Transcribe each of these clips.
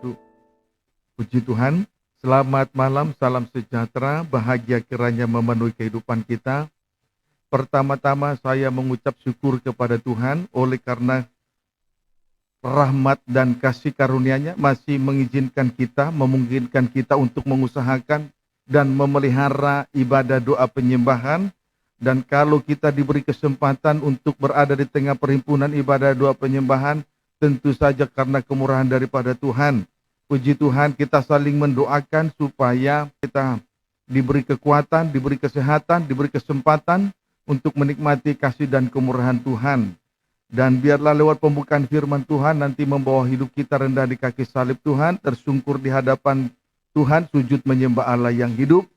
duduk. Puji Tuhan, selamat malam, salam sejahtera, bahagia kiranya memenuhi kehidupan kita. Pertama-tama saya mengucap syukur kepada Tuhan oleh karena rahmat dan kasih karunia-Nya masih memungkinkan kita untuk mengusahakan dan memelihara ibadah doa penyembahan. Dan kalau kita diberi kesempatan untuk berada di tengah perhimpunan ibadah doa penyembahan, tentu saja karena kemurahan daripada Tuhan. Puji Tuhan, kita saling mendoakan supaya kita diberi kekuatan, diberi kesehatan, diberi kesempatan untuk menikmati kasih dan kemurahan Tuhan. Dan biarlah lewat pembukaan firman Tuhan nanti membawa hidup kita rendah di kaki salib Tuhan, tersungkur di hadapan Tuhan, sujud menyembah Allah yang hidup.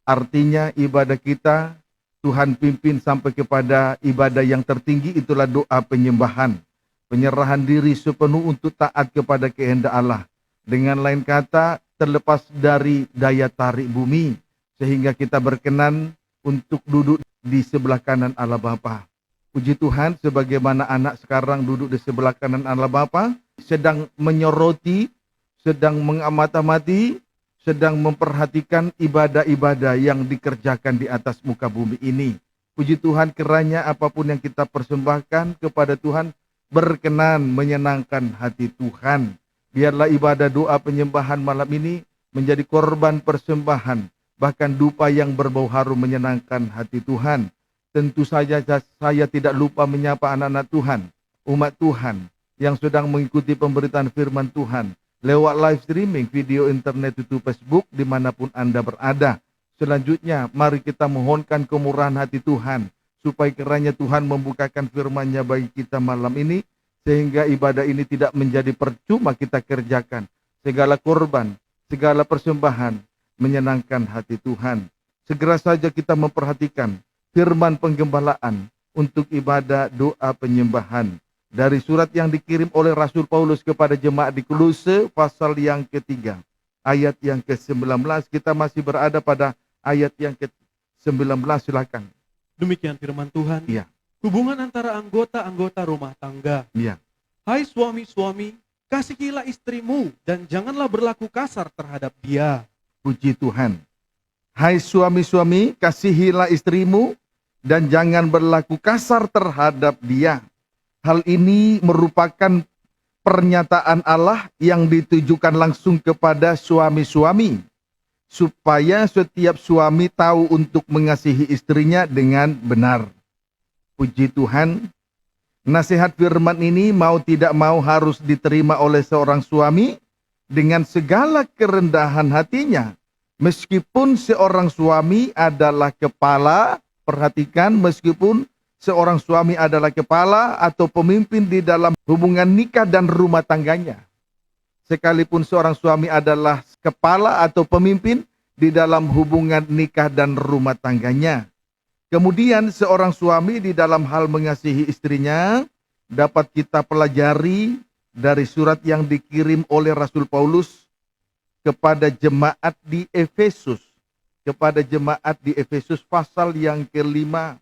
Artinya ibadah kita Tuhan pimpin sampai kepada ibadah yang tertinggi, itulah doa penyembahan. Penyerahan diri sepenuh untuk taat kepada kehendak Allah. Dengan lain kata, terlepas dari daya tarik bumi, sehingga kita berkenan untuk duduk di sebelah kanan Allah Bapa. Puji Tuhan, sebagaimana anak sekarang duduk di sebelah kanan Allah Bapa, sedang menyoroti, sedang mengamati, sedang memperhatikan ibadah-ibadah yang dikerjakan di atas muka bumi ini. Puji Tuhan, kiranya apapun yang kita persembahkan kepada Tuhan berkenan menyenangkan hati Tuhan. Biarlah ibadah doa penyembahan malam ini menjadi korban persembahan, bahkan dupa yang berbau harum menyenangkan hati Tuhan. Tentu saja saya tidak lupa menyapa anak-anak Tuhan, umat Tuhan yang sedang mengikuti pemberitaan firman Tuhan lewat live streaming video internet itu Facebook dimanapun Anda berada. Selanjutnya mari kita mohonkan kemurahan hati Tuhan supaya kiranya Tuhan membukakan firman-Nya bagi kita malam ini, sehingga ibadah ini tidak menjadi percuma kita kerjakan. Segala korban, segala persembahan menyenangkan hati Tuhan. Segera saja kita memperhatikan firman penggembalaan untuk ibadah doa penyembahan dari surat yang dikirim oleh Rasul Paulus kepada jemaat di Kolose pasal yang ketiga, ayat yang ke-19. Kita masih berada pada ayat yang ke-19, silakan. Demikian firman Tuhan. Iya. Hubungan antara anggota-anggota rumah tangga. Iya. Hai suami-suami, kasihilah istrimu dan janganlah berlaku kasar terhadap dia. Puji Tuhan. Hai suami-suami, kasihilah istrimu dan jangan berlaku kasar terhadap dia. Hal ini merupakan pernyataan Allah yang ditujukan langsung kepada suami-suami, supaya setiap suami tahu untuk mengasihi istrinya dengan benar. Puji Tuhan, nasihat firman ini mau tidak mau harus diterima oleh seorang suami dengan segala kerendahan hatinya. Meskipun seorang suami adalah kepala, perhatikan, meskipun seorang suami adalah kepala atau pemimpin di dalam hubungan nikah dan rumah tangganya. Sekalipun seorang suami adalah kepala atau pemimpin di dalam hubungan nikah dan rumah tangganya. Kemudian seorang suami di dalam hal mengasihi istrinya dapat kita pelajari dari surat yang dikirim oleh Rasul Paulus kepada jemaat di Efesus. Kepada jemaat di Efesus pasal yang kelima.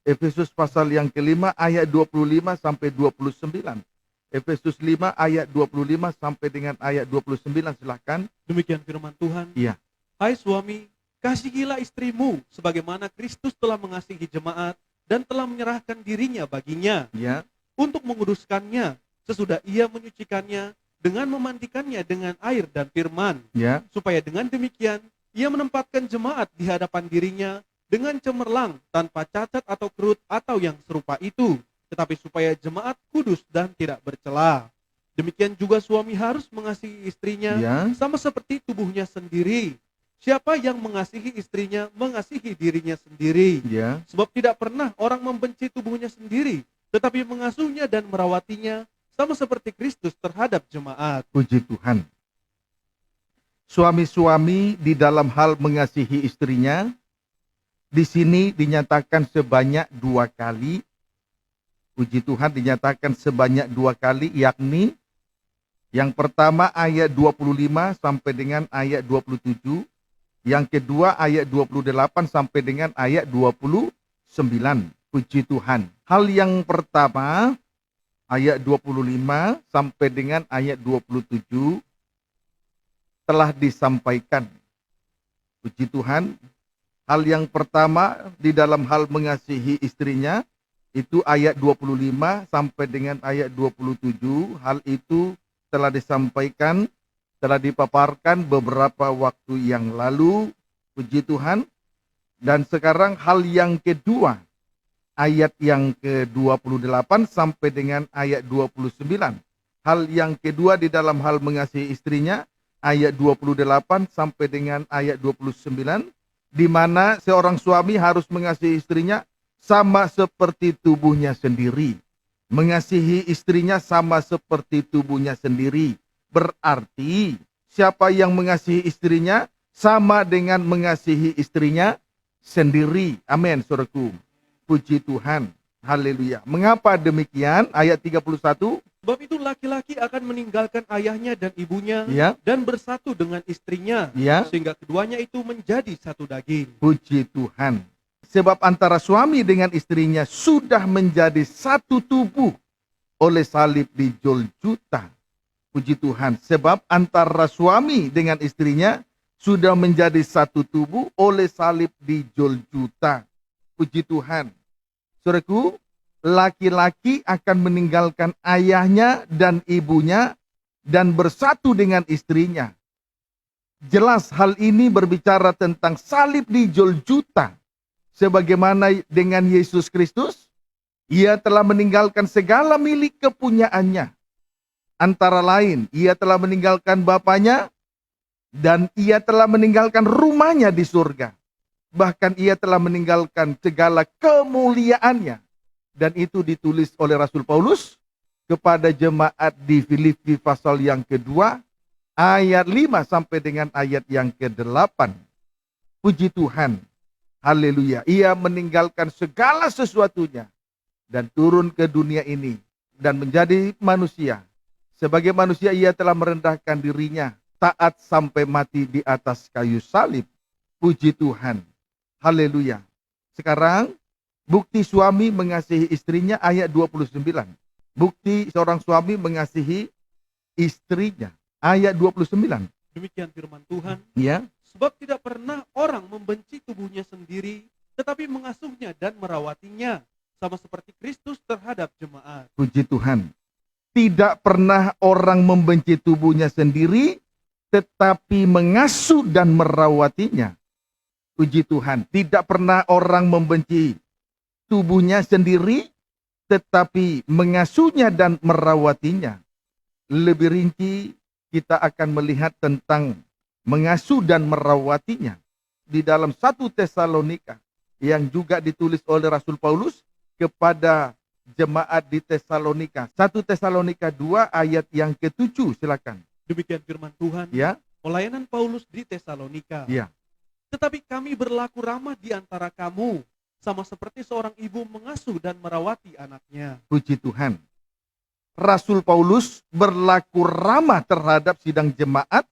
Efesus pasal yang kelima ayat 25 sampai 29. Efesus 5 ayat 25 sampai dengan ayat 29, silakan. Demikian firman Tuhan. Iya. Hai suami, kasihilah istrimu sebagaimana Kristus telah mengasihi jemaat dan telah menyerahkan dirinya baginya. Iya. Untuk menguduskannya sesudah ia menyucikannya dengan memandikannya dengan air dan firman. Iya. Supaya dengan demikian ia menempatkan jemaat di hadapan dirinya dengan cemerlang, tanpa cacat atau kerut atau yang serupa itu, tetapi supaya jemaat kudus dan tidak bercela. Demikian juga suami harus mengasihi istrinya, Ya. sama seperti tubuhnya sendiri. Siapa yang mengasihi istrinya, mengasihi dirinya sendiri. Ya. Sebab tidak pernah orang membenci tubuhnya sendiri, tetapi mengasuhnya dan merawatinya, sama seperti Kristus terhadap jemaat. Puji Tuhan. Suami-suami di dalam hal mengasihi istrinya, di sini dinyatakan sebanyak 2 kali. Puji Tuhan, dinyatakan sebanyak 2 kali, yakni yang pertama ayat 25 sampai dengan ayat 27. Yang kedua ayat 28 sampai dengan ayat 29. Puji Tuhan. Hal yang pertama, ayat 25 sampai dengan ayat 27 telah disampaikan. Puji Tuhan, hal yang pertama di dalam hal mengasihi istrinya, itu ayat 25 sampai dengan ayat 27, hal itu telah disampaikan, telah dipaparkan beberapa waktu yang lalu, puji Tuhan. Dan sekarang hal yang kedua, ayat yang ke-28 sampai dengan ayat 29. Hal yang kedua di dalam hal mengasihi istrinya, ayat 28 sampai dengan ayat 29, di mana seorang suami harus mengasihi istrinya sama seperti tubuhnya sendiri. Mengasihi istrinya sama seperti tubuhnya sendiri. Berarti siapa yang mengasihi istrinya sama dengan mengasihi istrinya sendiri. Amin, saudaraku. Puji Tuhan. Haleluya. Mengapa demikian? Ayat 31. Sebab itu laki-laki akan meninggalkan ayahnya dan ibunya Ya. dan bersatu dengan istrinya, Ya. sehingga keduanya itu menjadi satu daging. Puji Tuhan. Sebab antara suami dengan istrinya sudah menjadi satu tubuh oleh salib di Golgota. Puji Tuhan. Sebab antara suami dengan istrinya sudah menjadi satu tubuh oleh salib di Golgota. Puji Tuhan. Saudaraku, laki-laki akan meninggalkan ayahnya dan ibunya dan bersatu dengan istrinya. Jelas hal ini berbicara tentang salib di Golgota. Sebagaimana dengan Yesus Kristus, ia telah meninggalkan segala milik kepunyaannya. Antara lain, ia telah meninggalkan bapaknya dan ia telah meninggalkan rumahnya di surga. Bahkan ia telah meninggalkan segala kemuliaannya. Dan itu ditulis oleh Rasul Paulus kepada jemaat di Filipi pasal yang kedua, ayat 5 sampai dengan ayat yang ke-8. Puji Tuhan. Haleluya. Ia meninggalkan segala sesuatunya dan turun ke dunia ini dan menjadi manusia. Sebagai manusia ia telah merendahkan dirinya, taat sampai mati di atas kayu salib. Puji Tuhan. Haleluya. Sekarang bukti suami mengasihi istrinya ayat 29. Bukti seorang suami mengasihi istrinya ayat 29. Demikian firman Tuhan. Ya. Sebab tidak pernah orang membenci tubuhnya sendiri, tetapi mengasuhnya dan merawatinya, sama seperti Kristus terhadap jemaat. Puji Tuhan. Tidak pernah orang membenci tubuhnya sendiri, tetapi mengasuh dan merawatinya. Puji Tuhan. Tidak pernah orang membenci tubuhnya sendiri, tetapi mengasuhnya dan merawatinya. Lebih rinci, kita akan melihat tentang mengasuh dan merawatinya di dalam 1 Tesalonika yang juga ditulis oleh Rasul Paulus kepada jemaat di Tesalonika. 1 Tesalonika 2 ayat yang ke-7, silakan. Demikian firman Tuhan. Ya. Pelayanan Paulus di Tesalonika. Ya. Tetapi kami berlaku ramah di antara kamu, sama seperti seorang ibu mengasuh dan merawati anaknya. Puji Tuhan. Rasul Paulus berlaku ramah terhadap sidang jemaat.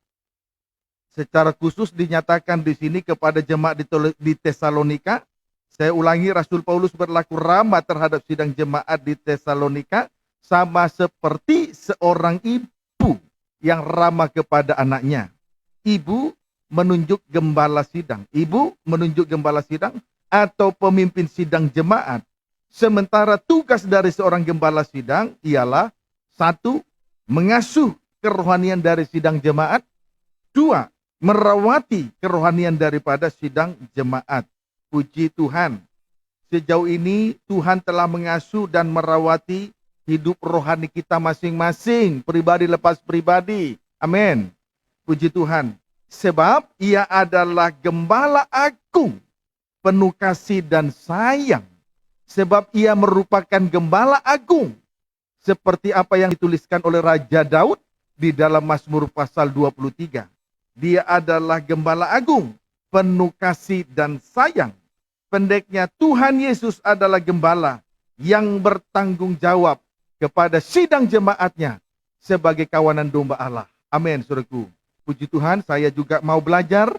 Secara khusus dinyatakan di sini kepada jemaat di Tesalonika. Saya ulangi, Rasul Paulus berlaku ramah terhadap sidang jemaat di Tesalonika sama seperti seorang ibu yang ramah kepada anaknya. Ibu menunjuk gembala sidang. Ibu menunjuk gembala sidang atau pemimpin sidang jemaat. Sementara tugas dari seorang gembala sidang ialah 1. Mengasuh kerohanian dari sidang jemaat. 2. Merawati kerohanian daripada sidang jemaat. Puji Tuhan. Sejauh ini Tuhan telah mengasuh dan merawati hidup rohani kita masing-masing. Pribadi lepas pribadi. Amin. Puji Tuhan. Sebab ia adalah gembala agung, penuh kasih dan sayang. Sebab ia merupakan gembala agung. Seperti apa yang dituliskan oleh Raja Daud di dalam Mazmur pasal 23. Dia adalah gembala agung, penuh kasih dan sayang. Pendeknya Tuhan Yesus adalah gembala yang bertanggung jawab kepada sidang jemaatnya sebagai kawanan domba Allah. Amin, saudaraku. Puji Tuhan, saya juga mau belajar.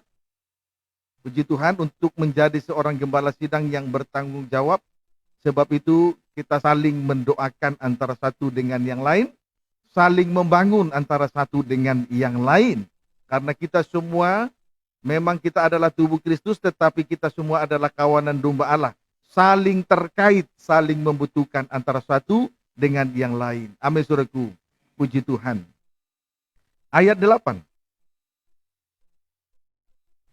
Puji Tuhan untuk menjadi seorang gembala sidang yang bertanggung jawab. Sebab itu kita saling mendoakan antara satu dengan yang lain, saling membangun antara satu dengan yang lain. Karena kita semua, memang kita adalah tubuh Kristus, tetapi kita semua adalah kawanan domba Allah. Saling terkait, saling membutuhkan antara satu dengan yang lain. Amin, saudaraku. Puji Tuhan. Ayat 8.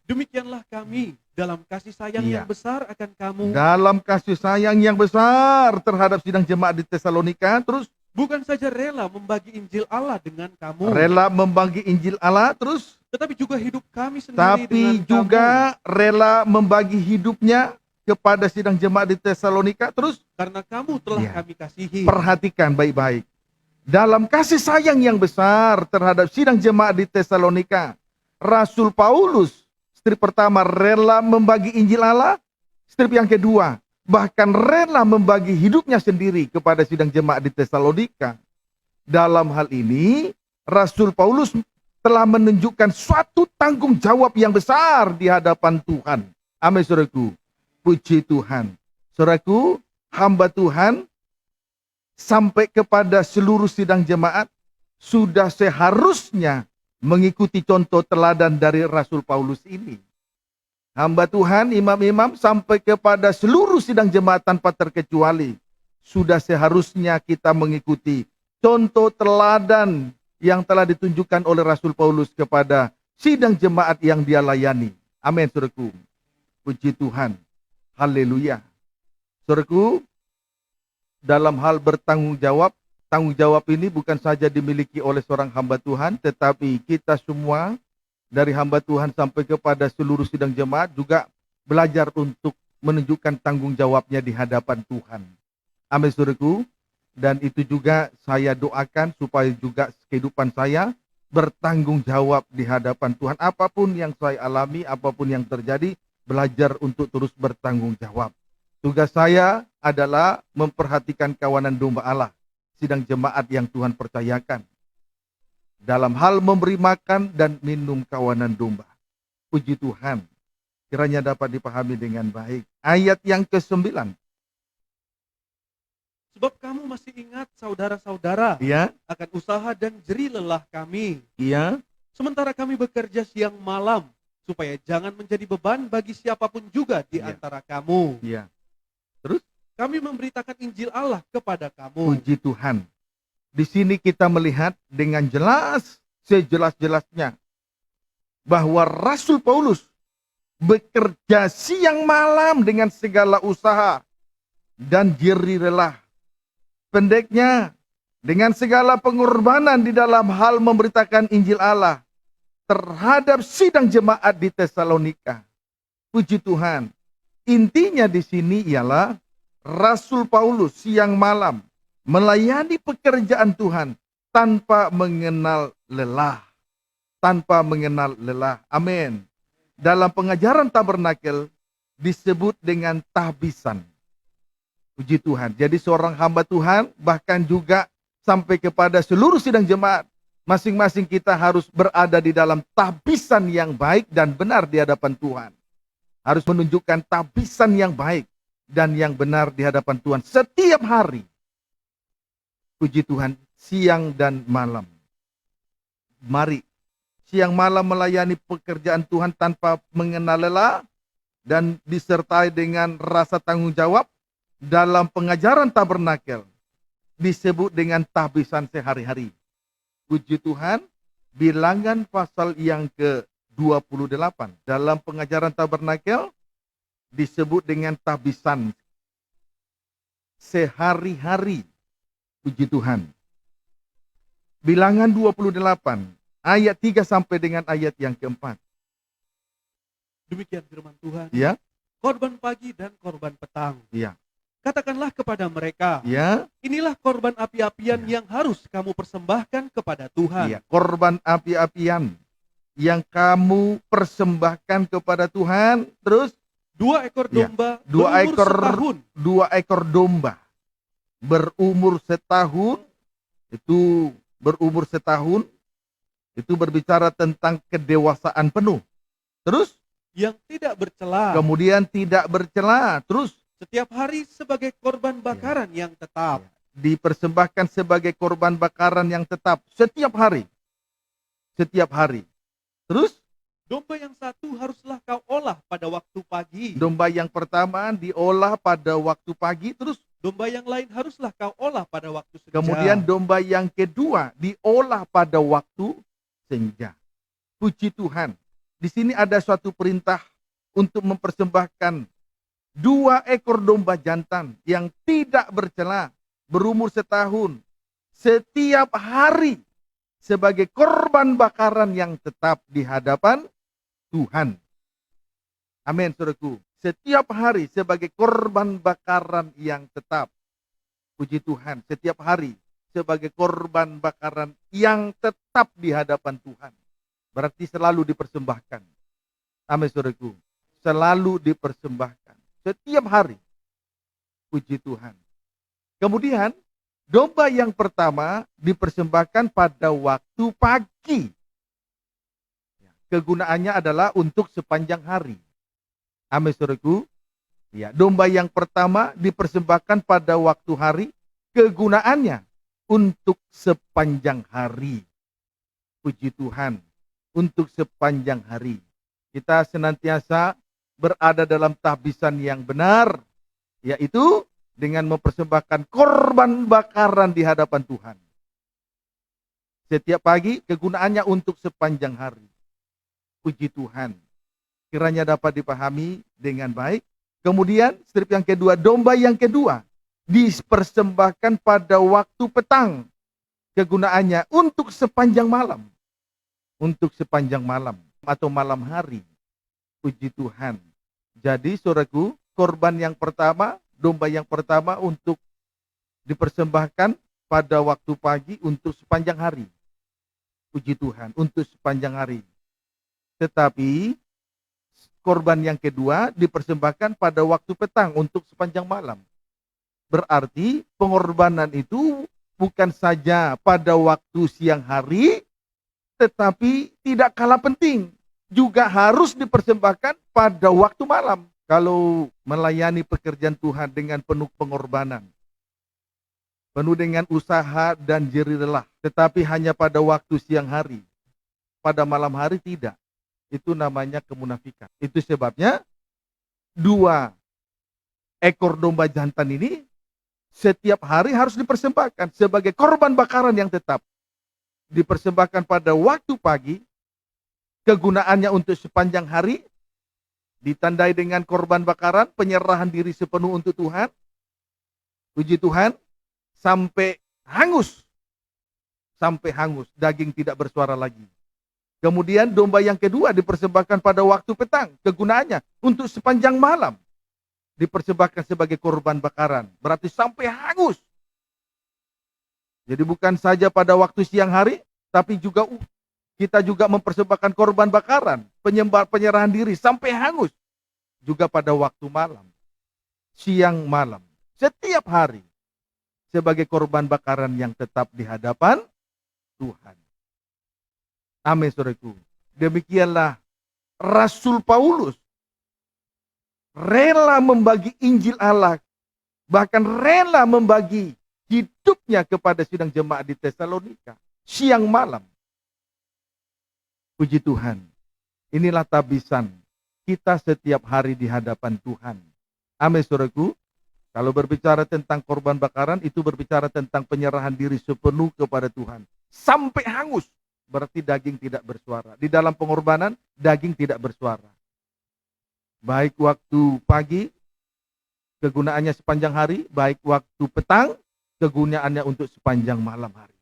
Demikianlah kami dalam kasih sayang Iya. yang besar akan kamu. Dalam kasih sayang yang besar terhadap sidang jemaat di Tesalonika, terus Bukan saja rela membagi Injil Allah dengan kamu, rela membagi Injil Allah, terus tetapi juga hidup kami sendiri tapi dengan juga kamu. rela membagi hidupnya kepada sidang jemaat di Tesalonika. Terus Karena kamu telah Iya. kami kasihi. perhatikan baik-baik. Dalam kasih sayang yang besar terhadap sidang jemaat di Tesalonika, Rasul Paulus, strip pertama, rela membagi Injil Allah. Strip yang kedua, bahkan rela membagi hidupnya sendiri kepada sidang jemaat di Tesalonika. Dalam hal ini, Rasul Paulus telah menunjukkan suatu tanggung jawab yang besar di hadapan Tuhan. Amin, saudaraku. Puji Tuhan. Saudaraku, hamba Tuhan sampai kepada seluruh sidang jemaat sudah seharusnya mengikuti contoh teladan dari Rasul Paulus ini. Hamba Tuhan, imam-imam sampai kepada seluruh sidang jemaat tanpa terkecuali, sudah seharusnya kita mengikuti contoh teladan yang telah ditunjukkan oleh Rasul Paulus kepada sidang jemaat yang dia layani. Amin, saudaraku. Puji Tuhan. Haleluya. Saudaraku, dalam hal bertanggung jawab, tanggung jawab ini bukan saja dimiliki oleh seorang hamba Tuhan, tetapi kita semua dari hamba Tuhan sampai kepada seluruh sidang jemaat juga belajar untuk menunjukkan tanggung jawabnya di hadapan Tuhan. Amin, saudaraku. Dan itu juga saya doakan supaya juga kehidupan saya bertanggung jawab di hadapan Tuhan. Apapun yang saya alami, apapun yang terjadi, belajar untuk terus bertanggung jawab. Tugas saya adalah memperhatikan kawanan domba Allah, sidang jemaat yang Tuhan percayakan, dalam hal memberi makan dan minum kawanan domba. Puji Tuhan, kiranya dapat dipahami dengan baik. Ayat yang ke-9. Sebab kamu masih ingat saudara-saudara Iya, akan usaha dan jerih lelah kami. iya, Sementara kami bekerja siang malam, supaya jangan menjadi beban bagi siapapun juga di Iya. antara kamu. iya. Kami memberitakan Injil Allah kepada kamu. Puji Tuhan. Di sini kita melihat dengan jelas, sejelas-jelasnya, bahwa Rasul Paulus bekerja siang malam dengan segala usaha dan jerih lelah. Pendeknya, dengan segala pengorbanan di dalam hal memberitakan Injil Allah terhadap sidang jemaat di Tesalonika. Puji Tuhan. Intinya di sini ialah Rasul Paulus siang malam melayani pekerjaan Tuhan tanpa mengenal lelah. Tanpa mengenal lelah. Amin. Dalam pengajaran tabernakel disebut dengan tahbisan. Puji Tuhan. Jadi seorang hamba Tuhan bahkan juga sampai kepada seluruh sidang jemaat, masing-masing kita harus berada di dalam tahbisan yang baik dan benar di hadapan Tuhan. Harus menunjukkan tahbisan yang baik dan yang benar di hadapan Tuhan setiap hari. Puji Tuhan, siang dan malam. Mari, siang malam melayani pekerjaan Tuhan tanpa mengenal lelah dan disertai dengan rasa tanggung jawab dalam pengajaran tabernakel. Disebut dengan tahbisan sehari-hari. Puji Tuhan, Bilangan pasal yang ke-28 dalam pengajaran tabernakel disebut dengan tahbisan sehari-hari. Puji Tuhan. Bilangan 28 ayat 3 sampai dengan ayat yang keempat. Demikian firman Tuhan. Ya, Korban pagi dan korban petang. ya, Katakanlah kepada mereka, ya, inilah korban api-apian yang harus kamu persembahkan kepada Tuhan. ya. Korban api-apian yang kamu persembahkan kepada Tuhan. Terus 2 ekor Ya, domba dua berumur ekor- setahun. 2 ekor domba berumur setahun. Itu berumur setahun. Itu berbicara tentang kedewasaan penuh. Terus yang tidak bercela. kemudian tidak bercela. Terus setiap hari sebagai korban bakaran yang tetap. Ya. Dipersembahkan sebagai korban bakaran yang tetap setiap hari. Setiap hari. Terus Domba yang satu haruslah kau olah pada waktu pagi. domba yang pertama diolah pada waktu pagi, terus Domba yang lain haruslah kau olah pada waktu senja. kemudian domba yang kedua diolah pada waktu senja. Puji Tuhan. Di sini ada suatu perintah untuk mempersembahkan 2 ekor domba jantan yang tidak bercela, berumur setahun, setiap hari sebagai korban bakaran yang tetap di hadapan Tuhan. Amin, saudaraku. Setiap hari sebagai korban bakaran yang tetap. Puji Tuhan, setiap hari sebagai korban bakaran yang tetap di hadapan Tuhan. Berarti selalu dipersembahkan. Amin, saudaraku. Selalu dipersembahkan. Setiap hari. Puji Tuhan. Kemudian, domba yang pertama dipersembahkan pada waktu pagi. Kegunaannya adalah untuk sepanjang hari. Amin, saudaraku. Ya, domba yang pertama dipersembahkan pada waktu hari, kegunaannya untuk sepanjang hari. Puji Tuhan, untuk sepanjang hari. Kita senantiasa berada dalam tahbisan yang benar, yaitu dengan mempersembahkan korban bakaran di hadapan Tuhan. Setiap pagi kegunaannya untuk sepanjang hari. Puji Tuhan. Kiranya dapat dipahami dengan baik. Kemudian strip yang kedua, domba yang kedua dipersembahkan pada waktu petang. Kegunaannya untuk sepanjang malam. Untuk sepanjang malam atau malam hari. Puji Tuhan. Jadi saudaraku, korban yang pertama, domba yang pertama untuk dipersembahkan pada waktu pagi untuk sepanjang hari. Puji Tuhan, untuk sepanjang hari. Tetapi korban yang kedua dipersembahkan pada waktu petang untuk sepanjang malam. Berarti pengorbanan itu bukan saja pada waktu siang hari, tetapi tidak kalah penting. Juga harus dipersembahkan pada waktu malam. Kalau melayani pekerjaan Tuhan dengan penuh pengorbanan, penuh dengan usaha dan jerih lelah, tetapi hanya pada waktu siang hari, pada malam hari tidak. Itu namanya kemunafikan. Itu sebabnya 2 ekor domba jantan ini setiap hari harus dipersembahkan sebagai korban bakaran yang tetap. Dipersembahkan pada waktu pagi, kegunaannya untuk sepanjang hari, ditandai dengan korban bakaran, penyerahan diri sepenuh untuk Tuhan. Puji Tuhan, sampai hangus. Sampai hangus, daging tidak bersuara lagi. Kemudian domba yang kedua dipersembahkan pada waktu petang. Kegunaannya untuk sepanjang malam. Dipersembahkan sebagai korban bakaran. Berarti sampai hangus. Jadi bukan saja pada waktu siang hari, tapi juga kita juga mempersembahkan korban bakaran. Penyerahan diri sampai hangus. Juga pada waktu malam. Siang malam. Setiap hari. Sebagai korban bakaran yang tetap di hadapan Tuhan. Amin, saudaraku. Demikianlah Rasul Paulus rela membagi Injil Allah, bahkan rela membagi hidupnya kepada sidang jemaat di Tesalonika siang malam. Puji Tuhan. Inilah tabisan kita setiap hari di hadapan Tuhan. Amin, saudaraku. Kalau berbicara tentang korban bakaran, itu berbicara tentang penyerahan diri sepenuh kepada Tuhan sampai hangus. Berarti daging tidak bersuara. Di dalam pengorbanan, daging tidak bersuara. Baik waktu pagi, kegunaannya sepanjang hari. Baik waktu petang, kegunaannya untuk sepanjang malam hari.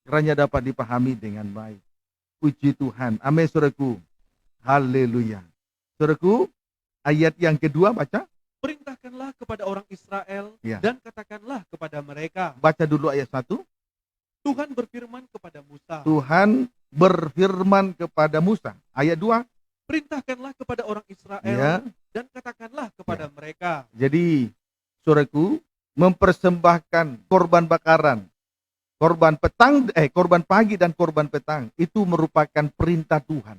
Kiranya dapat dipahami dengan baik. Puji Tuhan. Amin, saudaraku. Haleluya. Saudaraku, ayat yang kedua baca. Perintahkanlah kepada orang Israel Ya. dan katakanlah kepada mereka. Baca dulu ayat 1. Tuhan berfirman kepada Musa. Tuhan berfirman kepada Musa. Ayat 2. Perintahkanlah kepada orang Israel Ya. dan katakanlah kepada mereka. Jadi, saudaraku, mempersembahkan korban bakaran, korban pagi dan korban petang itu merupakan perintah Tuhan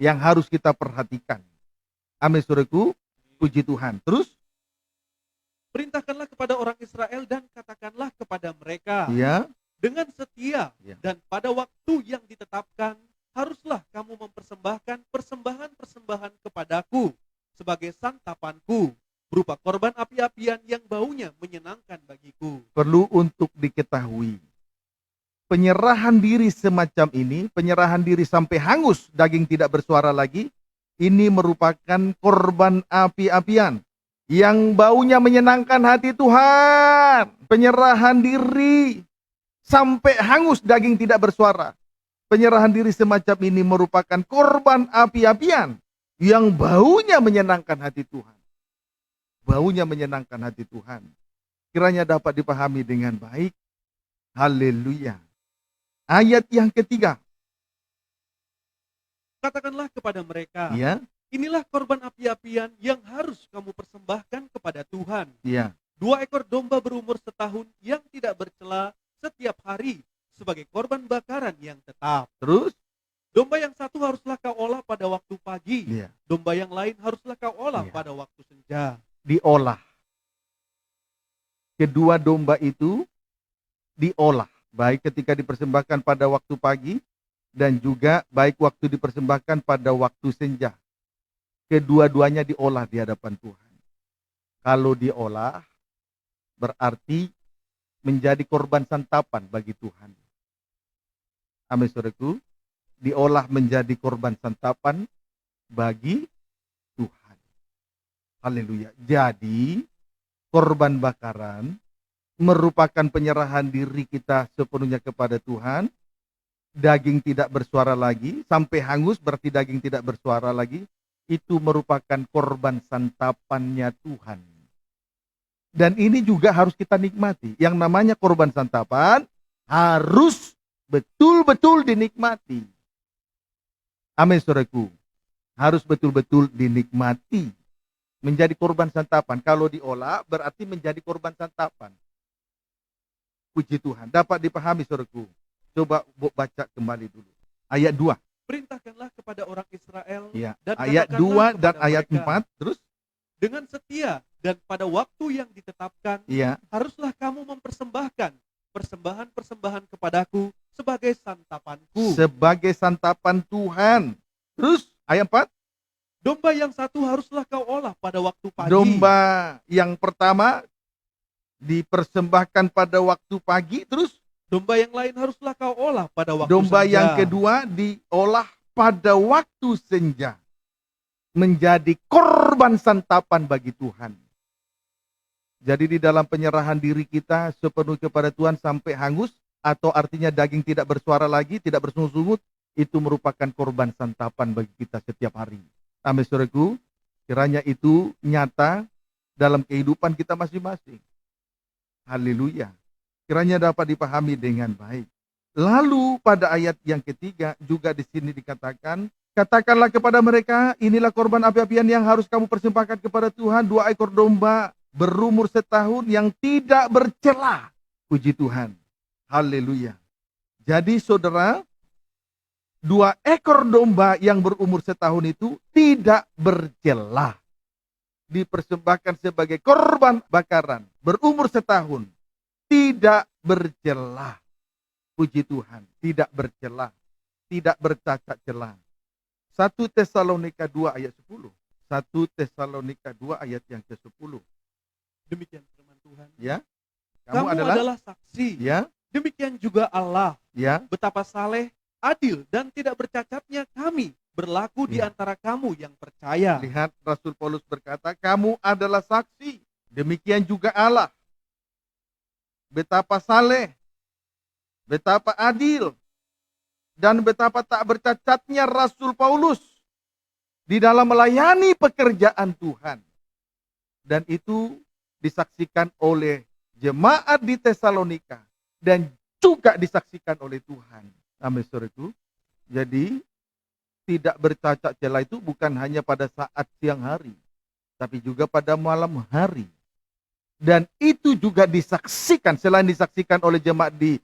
yang harus kita perhatikan. Amin, saudaraku. Puji Tuhan. Terus Perintahkanlah kepada orang Israel dan katakanlah kepada mereka, Ya, dengan setia Ya. dan pada waktu yang ditetapkan, haruslah kamu mempersembahkan persembahan-persembahan kepadaku sebagai santapanku, berupa korban api-apian yang baunya menyenangkan bagiku. perlu untuk diketahui. Penyerahan diri semacam ini, penyerahan diri sampai hangus, daging tidak bersuara lagi, ini merupakan korban api-apian yang baunya menyenangkan hati Tuhan. Penyerahan diri sampai hangus, daging tidak bersuara. Penyerahan diri semacam ini merupakan korban api-apian yang baunya menyenangkan hati Tuhan. Baunya menyenangkan hati Tuhan. Kiranya dapat dipahami dengan baik. Haleluya. Ayat yang ketiga. Katakanlah kepada mereka, Ya, inilah korban api-apian yang harus kamu persembahkan kepada Tuhan. ya. 2 ekor domba berumur setahun yang tidak bercela setiap hari sebagai korban bakaran yang tetap. Terus? Domba yang satu haruslah kau olah pada waktu pagi. Ya. Domba yang lain haruslah kau olah Iya. pada waktu senja. Diolah. Kedua domba itu diolah. Baik ketika dipersembahkan pada waktu pagi dan juga baik waktu dipersembahkan pada waktu senja. Kedua-duanya diolah di hadapan Tuhan. Kalau diolah berarti menjadi korban santapan bagi Tuhan. Amin, saudaraku. Diolah menjadi korban santapan bagi Tuhan. Haleluya. Jadi korban bakaran merupakan penyerahan diri kita sepenuhnya kepada Tuhan. Daging tidak bersuara lagi, sampai hangus berarti daging tidak bersuara lagi. Itu merupakan korban santapannya Tuhan. Dan ini juga harus kita nikmati. Yang namanya korban santapan harus betul-betul dinikmati. Amin, saudaraku. Harus betul-betul dinikmati. Menjadi korban santapan. Kalau diolah berarti menjadi korban santapan. Puji Tuhan. Dapat dipahami, saudaraku. Coba baca kembali dulu. Ayat 2. Perintahkanlah kepada orang Israel Ya. dan Ayat katakanlah 2 dan kepada ayat mereka, 4. Terus? dengan setia dan pada waktu yang ditetapkan, Iya. haruslah kamu mempersembahkan persembahan-persembahan kepadaku sebagai santapanku. Sebagai santapan Tuhan. Terus? Ayat 4. Domba yang satu haruslah kau olah pada waktu pagi. Domba yang pertama dipersembahkan pada waktu pagi. Terus? Domba yang lain haruslah kau olah pada waktu Domba senja. yang kedua diolah pada waktu senja. Menjadi korban santapan bagi Tuhan. Jadi di dalam penyerahan diri kita sepenuh kepada Tuhan sampai hangus, atau artinya daging tidak bersuara lagi, tidak bersungut-sungut, itu merupakan korban santapan bagi kita setiap hari. Amin, saudaraku. Kiranya itu nyata dalam kehidupan kita masing-masing. Haleluya. Kiranya dapat dipahami dengan baik. Lalu pada ayat yang ketiga juga di sini dikatakan, katakanlah kepada mereka, inilah korban api-apian yang harus kamu persembahkan kepada Tuhan, 2 ekor domba berumur setahun yang tidak bercela. Puji Tuhan. Haleluya. Jadi saudara, 2 ekor domba yang berumur setahun itu tidak bercela. Dipersembahkan sebagai korban bakaran. Berumur setahun. Tidak bercela. Puji Tuhan. Tidak bercela. Tidak bercacat celah. 1 Tesalonika 2 ayat 10. 1 Tesalonika 2 ayat yang ke-10. Demikian firman Tuhan. Ya. Kamu adalah saksi. Ya. Demikian juga Allah. Ya. Betapa saleh, adil, dan tidak bercacatnya kami berlaku di Ya. antara kamu yang percaya. Lihat Rasul Paulus berkata, kamu adalah saksi. Demikian juga Allah. Betapa saleh, betapa adil, dan betapa tak bercacatnya Rasul Paulus di dalam melayani pekerjaan Tuhan. Dan itu disaksikan oleh jemaat di Tesalonika dan juga disaksikan oleh Tuhan. Amin, saudaraku. Jadi tidak bercacat celah itu bukan hanya pada saat siang hari, tapi juga pada malam hari. Dan itu juga disaksikan, selain disaksikan oleh jemaat di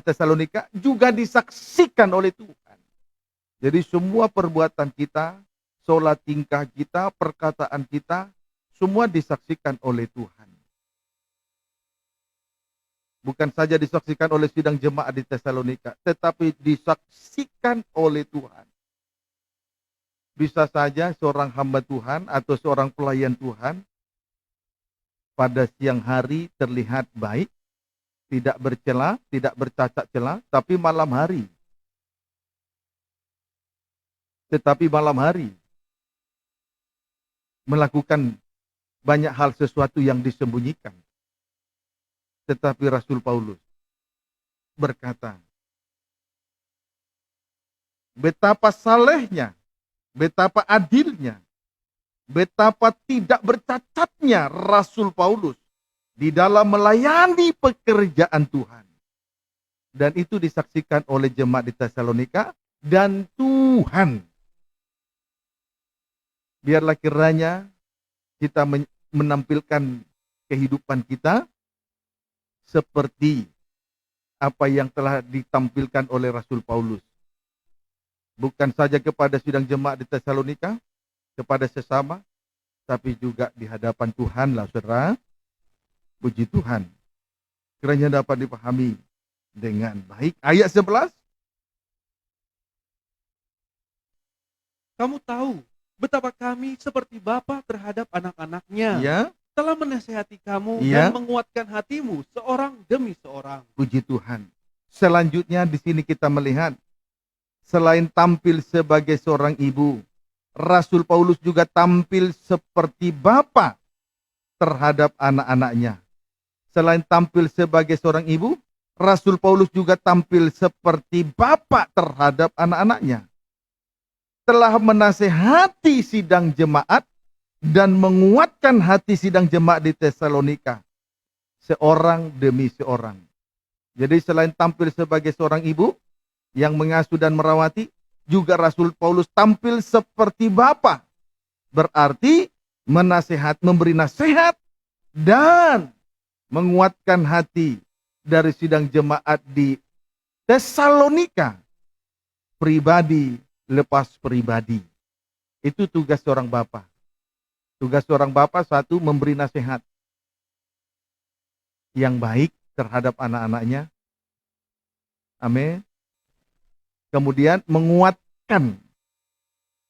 Tesalonika, juga disaksikan oleh Tuhan. Jadi semua perbuatan kita, sholat tingkah kita, perkataan kita, semua disaksikan oleh Tuhan. Bukan saja disaksikan oleh sidang jemaat di Tesalonika, tetapi disaksikan oleh Tuhan. Bisa saja seorang hamba Tuhan atau seorang pelayan Tuhan pada siang hari terlihat baik, tidak bercela, tidak bercacat cela, tapi malam hari melakukan banyak hal sesuatu yang disembunyikan. Tetapi Rasul Paulus berkata, betapa salehnya, betapa adilnya, betapa tidak bercacatnya Rasul Paulus di dalam melayani pekerjaan Tuhan. Dan itu disaksikan oleh jemaat di Tesalonika dan Tuhan. Biarlah kiranya kita menampilkan kehidupan kita seperti apa yang telah ditampilkan oleh Rasul Paulus. Bukan saja kepada sidang jemaat di Tesalonika, kepada sesama, tapi juga di hadapan Tuhan lah, saudara. Puji Tuhan. Kiranya dapat dipahami dengan baik. Ayat 11. Kamu tahu betapa kami seperti bapa terhadap anak-anaknya. Ya. Telah menasihati kamu Ya. dan menguatkan hatimu seorang demi seorang. Puji Tuhan. Selanjutnya di sini kita melihat, selain tampil sebagai seorang ibu, Rasul Paulus juga tampil seperti bapa terhadap anak-anaknya. Selain tampil sebagai seorang ibu, Rasul Paulus juga tampil seperti bapa terhadap anak-anaknya. Telah menasehati sidang jemaat dan menguatkan hati sidang jemaat di Tesalonika, seorang demi seorang. Jadi selain tampil sebagai seorang ibu yang mengasuh dan merawati, juga Rasul Paulus tampil seperti bapa. Berarti memberi nasihat dan menguatkan hati dari sidang jemaat di Tesalonika, pribadi lepas pribadi. Itu tugas seorang bapa. Tugas seorang bapa, satu, memberi nasihat yang baik terhadap anak-anaknya. Amin. Kemudian menguatkan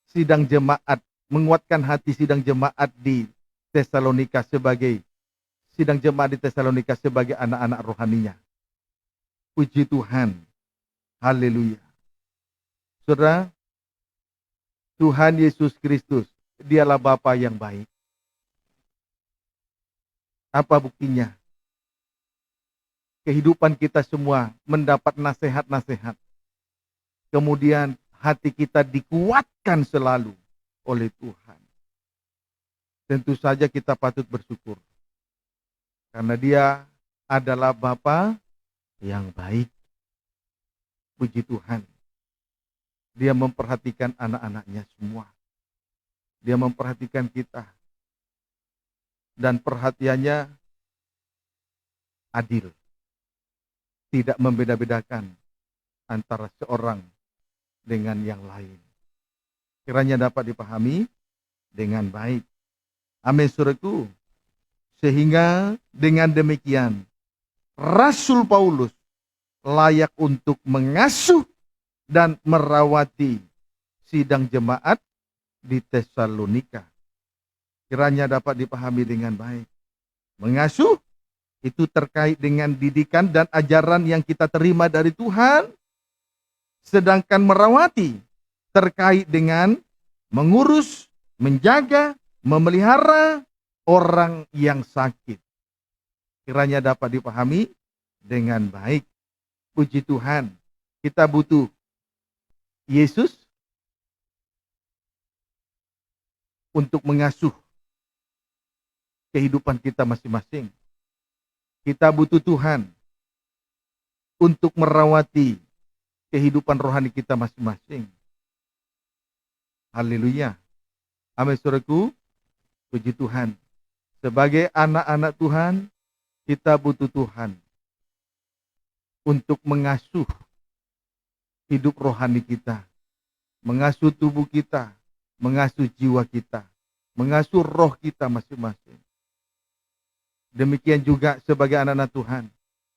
sidang jemaat, menguatkan hati sidang jemaat di Tesalonika sebagai anak-anak rohaninya. Puji Tuhan. Haleluya. Saudara, Tuhan Yesus Kristus, dialah Bapa yang baik. Apa buktinya? Kehidupan kita semua mendapat nasihat-nasihat. Kemudian hati kita dikuatkan selalu oleh Tuhan. Tentu saja kita patut bersyukur. Karena Dia adalah Bapa yang baik. Puji Tuhan. Dia memperhatikan anak-anaknya semua. Dia memperhatikan kita. Dan perhatiannya adil. Tidak membeda-bedakan antara seorang dengan yang lain. Kiranya dapat dipahami dengan baik. Amin, saudaraku. Sehingga dengan demikian, Rasul Paulus layak untuk mengasuh dan merawati sidang jemaat di Tesalonika. Kiranya dapat dipahami dengan baik. Mengasuh itu terkait dengan didikan dan ajaran yang kita terima dari Tuhan. Sedangkan merawati terkait dengan mengurus, menjaga, memelihara orang yang sakit. Kiranya dapat dipahami dengan baik. Puji Tuhan. Kita butuh Yesus untuk mengasuh kehidupan kita masing-masing. Kita butuh Tuhan untuk merawati kehidupan rohani kita masing-masing. Haleluya. Amin, saudaraku. Puji Tuhan. Sebagai anak-anak Tuhan, kita butuh Tuhan untuk mengasuh hidup rohani kita, mengasuh tubuh kita, mengasuh jiwa kita, mengasuh roh kita masing-masing. Demikian juga sebagai anak-anak Tuhan,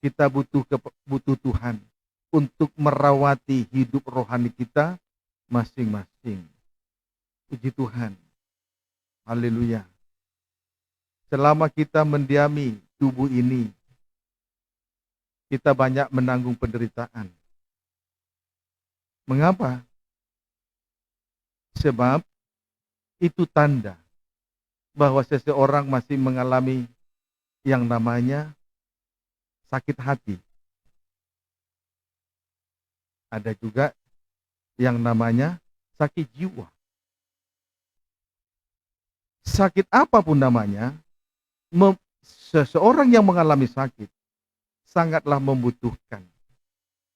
kita butuh Tuhan untuk merawati hidup rohani kita masing-masing. Puji Tuhan. Haleluya. Selama kita mendiami tubuh ini, kita banyak menanggung penderitaan. Mengapa? Sebab itu tanda bahwa seseorang masih mengalami yang namanya sakit hati. Ada juga yang namanya sakit jiwa. Sakit apapun namanya, seseorang yang mengalami sakit sangatlah membutuhkan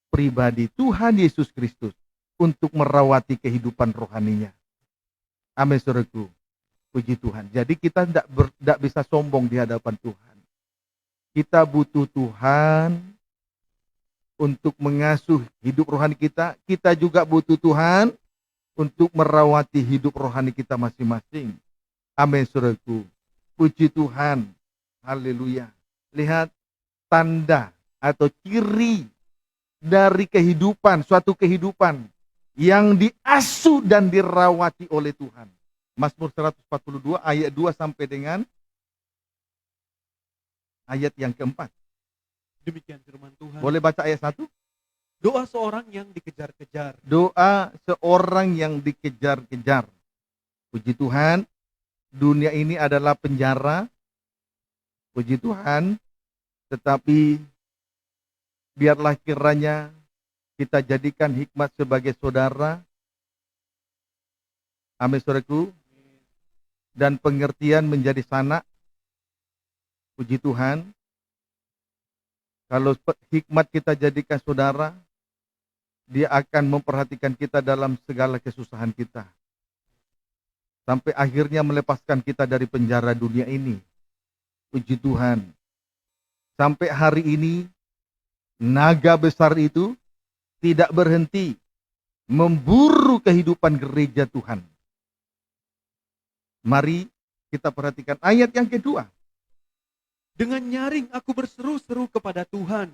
pribadi Tuhan Yesus Kristus untuk merawati kehidupan rohaninya. Amin, saudaraku. Puji Tuhan. Jadi kita tidak bisa sombong di hadapan Tuhan. Kita butuh Tuhan untuk mengasuh hidup rohani kita. Kita juga butuh Tuhan untuk merawati hidup rohani kita masing-masing. Amin, saudaraku. Puji Tuhan. Haleluya. Lihat tanda atau ciri dari kehidupan, suatu kehidupan yang diasuh dan dirawati oleh Tuhan. Mazmur 142 ayat 2 sampai dengan ayat yang keempat. Demikian firman Tuhan. Boleh baca ayat 1? Doa seorang yang dikejar-kejar. Doa seorang yang dikejar-kejar. Puji Tuhan, dunia ini adalah penjara. Puji Tuhan, tetapi biarlah kiranya kita jadikan hikmat sebagai saudara. Amin, saudaraku. Dan pengertian menjadi sanak. Puji Tuhan. Kalau hikmat kita jadikan saudara, dia akan memperhatikan kita dalam segala kesusahan kita. Sampai akhirnya melepaskan kita dari penjara dunia ini. Puji Tuhan. Sampai hari ini, naga besar itu tidak berhenti memburu kehidupan gereja Tuhan. Mari kita perhatikan ayat yang kedua. Dengan nyaring aku berseru-seru kepada Tuhan.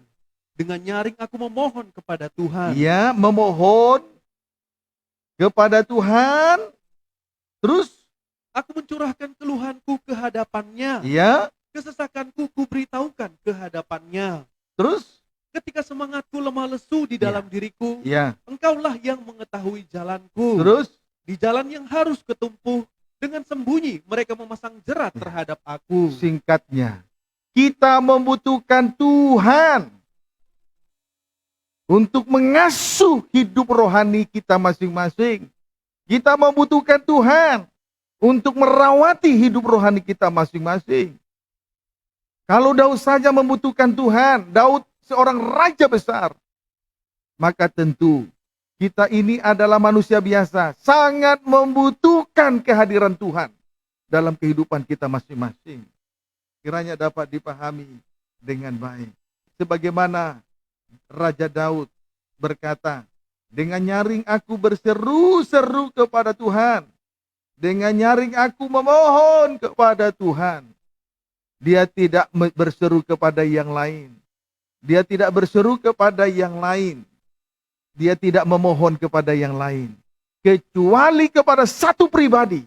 Dengan nyaring aku memohon kepada Tuhan. Ya, memohon kepada Tuhan. Terus, aku mencurahkan keluhanku ke hadapannya. ya, Kesesakanku kuberitahukan ke hadapannya. terus, Ketika semangatku lemah lesu di dalam diriku, ya, Engkaulah yang mengetahui jalanku. terus, Di jalan yang harus ketumpuh, dengan sembunyi mereka memasang jerat terhadap aku. singkatnya, kita membutuhkan Tuhan untuk mengasuh hidup rohani kita masing-masing. Kita membutuhkan Tuhan untuk merawati hidup rohani kita masing-masing. Kalau Daud saja membutuhkan Tuhan, Daud seorang raja besar, maka tentu kita ini adalah manusia biasa, sangat membutuhkan kehadiran Tuhan dalam kehidupan kita masing-masing. Kiranya dapat dipahami dengan baik. Sebagaimana Raja Daud berkata, dengan nyaring aku berseru-seru kepada Tuhan. Dengan nyaring aku memohon kepada Tuhan. Dia tidak berseru kepada yang lain. Dia tidak berseru kepada yang lain. Dia tidak memohon kepada yang lain. Kecuali kepada satu pribadi.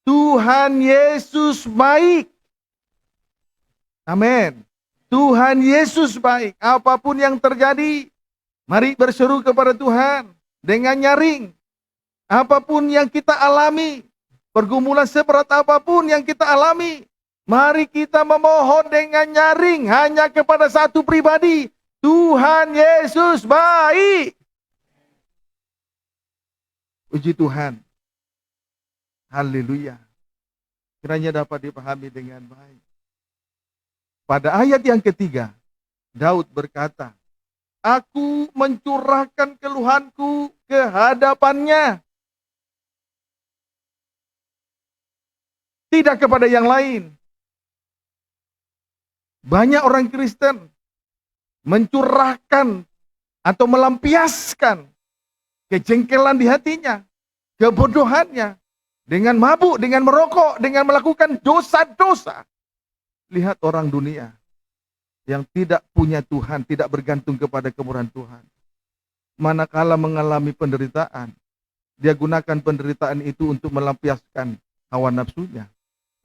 Tuhan Yesus baik. Amin. Tuhan Yesus baik. Apapun yang terjadi, mari berseru kepada Tuhan dengan nyaring. Apapun yang kita alami, pergumulan seberat apapun yang kita alami, mari kita memohon dengan nyaring hanya kepada satu pribadi. Tuhan Yesus baik. Puji Tuhan. Haleluya. Kiranya dapat dipahami dengan baik. Pada ayat yang ketiga, Daud berkata, aku mencurahkan keluhanku ke hadapannya. Tidak kepada yang lain. Banyak orang Kristen mencurahkan atau melampiaskan kejengkelan di hatinya, kebodohannya, dengan mabuk, dengan merokok, dengan melakukan dosa-dosa. Lihat orang dunia yang tidak punya Tuhan, tidak bergantung kepada kemurahan Tuhan, manakala mengalami penderitaan, dia gunakan penderitaan itu untuk melampiaskan hawa nafsunya.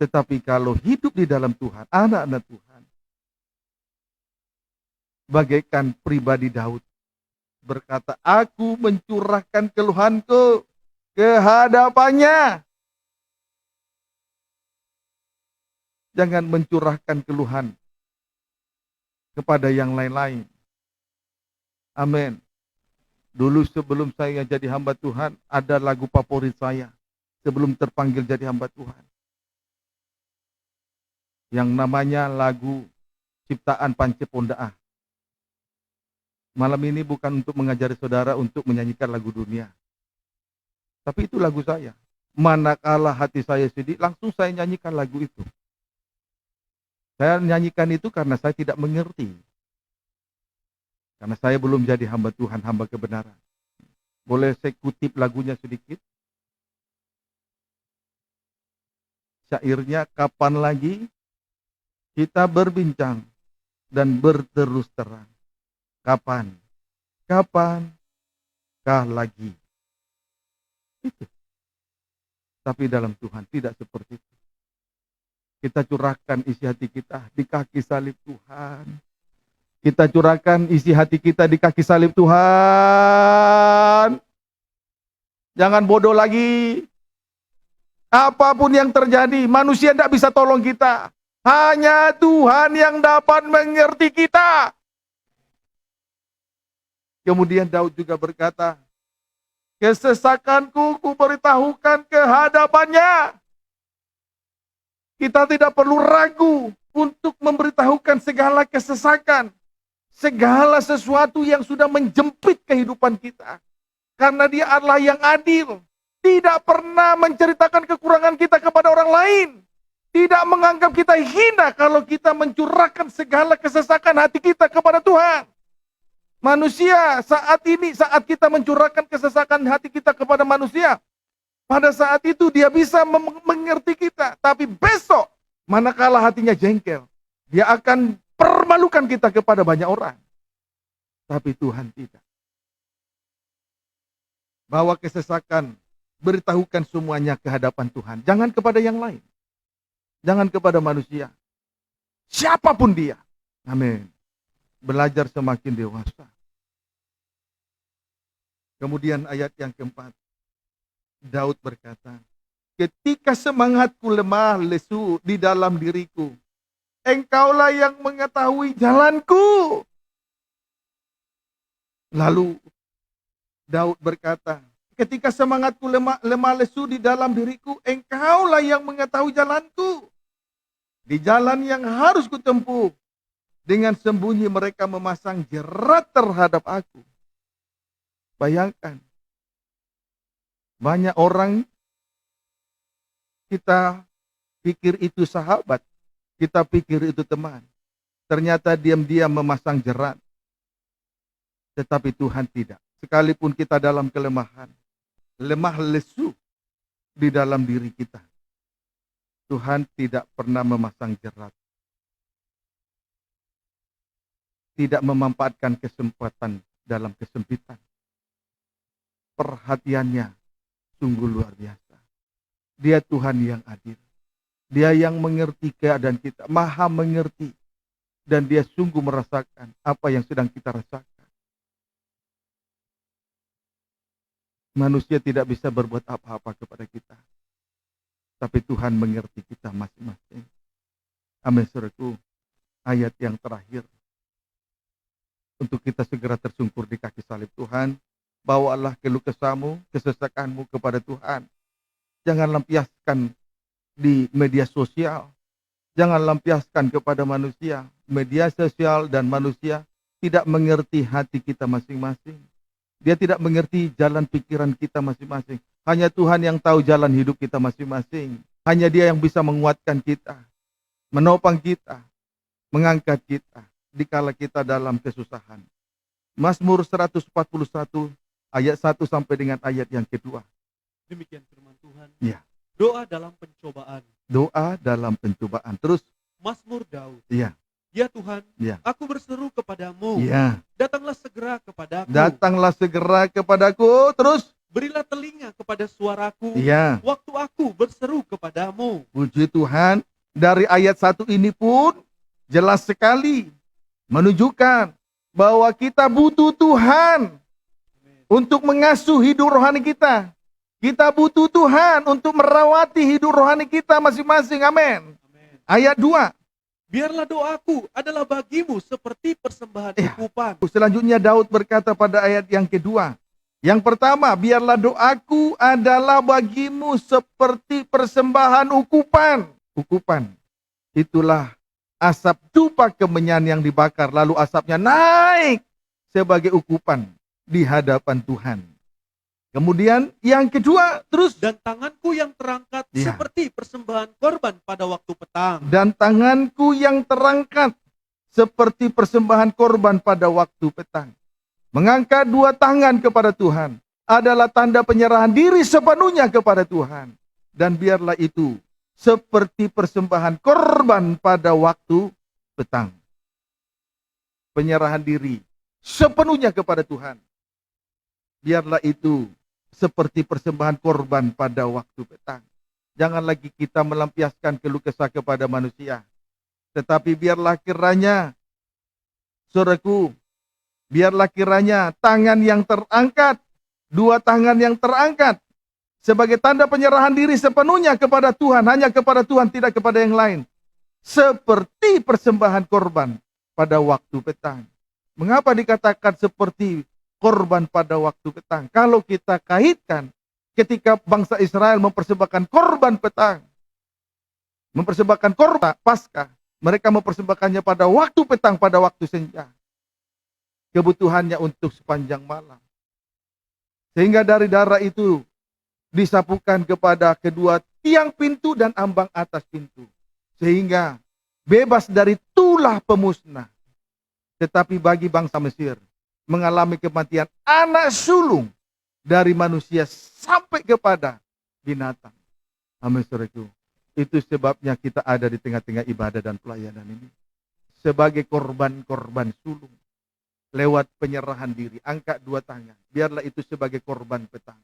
Tetapi kalau hidup di dalam Tuhan, anak-anak Tuhan, bagaikan pribadi Daud berkata, aku mencurahkan keluhanku ke hadapannya. Jangan mencurahkan keluhan kepada yang lain-lain. Amin. Dulu sebelum saya jadi hamba Tuhan, ada lagu favorit saya sebelum terpanggil jadi hamba Tuhan, yang namanya lagu ciptaan Pance Pondaah. Malam ini bukan untuk mengajari saudara untuk menyanyikan lagu dunia, tapi itu lagu saya. Manakala hati saya sedih, langsung saya nyanyikan lagu itu. Saya nyanyikan itu karena saya tidak mengerti. Karena saya belum jadi hamba Tuhan, hamba kebenaran. Boleh saya kutip lagunya sedikit? Syairnya, kapan lagi kita berbincang dan berterus terang? Kapan? Kapankah lagi? Itu. Tapi dalam Tuhan tidak seperti itu. Kita curahkan isi hati kita di kaki salib Tuhan. Kita curahkan isi hati kita di kaki salib Tuhan. Jangan bodoh lagi. Apapun yang terjadi, manusia tidak bisa tolong kita. Hanya Tuhan yang dapat mengerti kita. Kemudian Daud juga berkata, kesesakanku kuberitahukan ke hadapannya. Kita tidak perlu ragu untuk memberitahukan segala kesesakan, segala sesuatu yang sudah menjepit kehidupan kita. Karena dia adalah yang adil. Tidak pernah menceritakan kekurangan kita kepada orang lain. Tidak menganggap kita hina kalau kita mencurahkan segala kesesakan hati kita kepada Tuhan. Manusia saat ini, saat kita mencurahkan kesesakan hati kita kepada manusia, pada saat itu dia bisa mengerti kita. Tapi besok, manakala hatinya jengkel, dia akan permalukan kita kepada banyak orang. Tapi Tuhan tidak. Bawa kesesakan, beritahukan semuanya ke hadapan Tuhan. Jangan kepada yang lain. Jangan kepada manusia. Siapapun dia. Amin. Belajar semakin dewasa. Kemudian ayat yang keempat. Daud berkata, ketika semangatku lemah lesu di dalam diriku, Engkaulah yang mengetahui jalanku. Lalu Daud berkata, ketika semangatku lemah lesu di dalam diriku, Engkaulah yang mengetahui jalanku. Di jalan yang harus kutempuh, dengan sembunyi mereka memasang jerat terhadap aku. Bayangkan, banyak orang kita pikir itu sahabat, kita pikir itu teman. Ternyata diam-diam memasang jerat. Tetapi Tuhan tidak. Sekalipun kita dalam kelemahan, lemah lesu di dalam diri kita, Tuhan tidak pernah memasang jerat. Tidak memanfaatkan kesempatan dalam kesempitan. Perhatiannya sungguh luar biasa. Dia Tuhan yang adil. Dia yang mengerti keadaan kita, maha mengerti. Dan dia sungguh merasakan apa yang sedang kita rasakan. Manusia tidak bisa berbuat apa-apa kepada kita. Tapi Tuhan mengerti kita masing-masing. Amin, saudaraku. Ayat yang terakhir. Untuk kita segera tersungkur di kaki salib Tuhan. Bawalah keluh kesahmu, kesesakanmu kepada Tuhan. Jangan lampiaskan di media sosial. Jangan lampiaskan kepada manusia. Media sosial dan manusia tidak mengerti hati kita masing-masing. Dia tidak mengerti jalan pikiran kita masing-masing. Hanya Tuhan yang tahu jalan hidup kita masing-masing. Hanya Dia yang bisa menguatkan kita, menopang kita, mengangkat kita dikala kita dalam kesusahan. Mazmur 141 ayat 1 sampai dengan ayat yang kedua. Demikian firman Tuhan. Ya. Doa dalam pencobaan. Doa dalam pencobaan. Terus Mazmur Daud. iya. Ya Tuhan, Ya. aku berseru kepadamu. Ya. Datanglah segera kepadaku. Datanglah segera kepadaku. Terus. Berilah telinga kepada suaraku. Ya. Waktu aku berseru kepadamu. Puji Tuhan. Dari ayat 1 ini pun jelas sekali menunjukkan bahwa kita butuh Tuhan untuk mengasuh hidup rohani kita. Kita butuh Tuhan untuk merawati hidup rohani kita masing-masing. Amin. Ayat 2. Biarlah doaku adalah bagimu seperti persembahan ukupan. Selanjutnya Daud berkata pada ayat yang kedua. Yang pertama, biarlah doaku adalah bagimu seperti persembahan ukupan. Ukupan. Itulah asap dupa kemenyan yang dibakar, lalu asapnya naik sebagai ukupan di hadapan Tuhan. Kemudian yang kedua, terus. Dan tanganku yang terangkat Ya. seperti persembahan korban pada waktu petang. Dan tanganku yang terangkat seperti persembahan korban pada waktu petang. Mengangkat dua tangan kepada Tuhan adalah tanda penyerahan diri sepenuhnya kepada Tuhan. Dan biarlah itu seperti persembahan korban pada waktu petang. Penyerahan diri sepenuhnya kepada Tuhan. Biarlah itu seperti persembahan korban pada waktu petang. Jangan lagi kita melampiaskan keluh kesah kepada manusia. Tetapi biarlah kiranya, saudaraku, biarlah kiranya tangan yang terangkat, dua tangan yang terangkat, sebagai tanda penyerahan diri sepenuhnya kepada Tuhan, hanya kepada Tuhan, tidak kepada yang lain. Seperti persembahan korban pada waktu petang. Mengapa dikatakan seperti korban pada waktu petang? Kalau kita kaitkan ketika bangsa Israel mempersembahkan korban petang, mempersembahkan korban Paskah, mereka mempersembahkannya pada waktu petang, pada waktu senja. Kebutuhannya untuk sepanjang malam. Sehingga dari darah itu disapukan kepada kedua tiang pintu dan ambang atas pintu. Sehingga bebas dari tulah pemusnah. Tetapi bagi bangsa Mesir, mengalami kematian anak sulung dari manusia sampai kepada binatang. Amin, saudaraku. Itu sebabnya kita ada di tengah-tengah ibadah dan pelayanan ini. Sebagai korban-korban sulung. Lewat penyerahan diri, angkat dua tangan. Biarlah itu sebagai korban petang.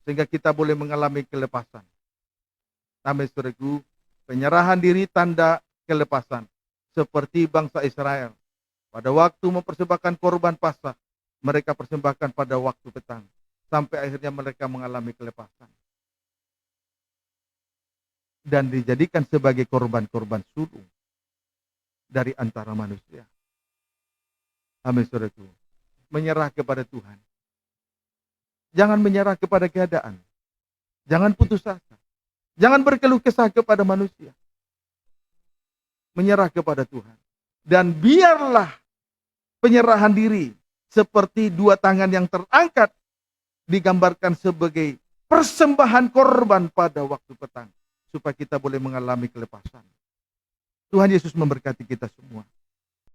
Sehingga kita boleh mengalami kelepasan. Amin, saudaraku. Penyerahan diri tanda kelepasan. Seperti bangsa Israel. Pada waktu mempersembahkan korban Paskah, mereka persembahkan pada waktu petang. Sampai akhirnya mereka mengalami kelepasan. Dan dijadikan sebagai korban-korban sulung dari antara manusia. Amin, saudaraku. Menyerah kepada Tuhan. Jangan menyerah kepada keadaan. Jangan putus asa. Jangan berkeluh kesah kepada manusia. Menyerah kepada Tuhan. Dan biarlah penyerahan diri seperti dua tangan yang terangkat digambarkan sebagai persembahan korban pada waktu petang. Supaya kita boleh mengalami kelepasan. Tuhan Yesus memberkati kita semua.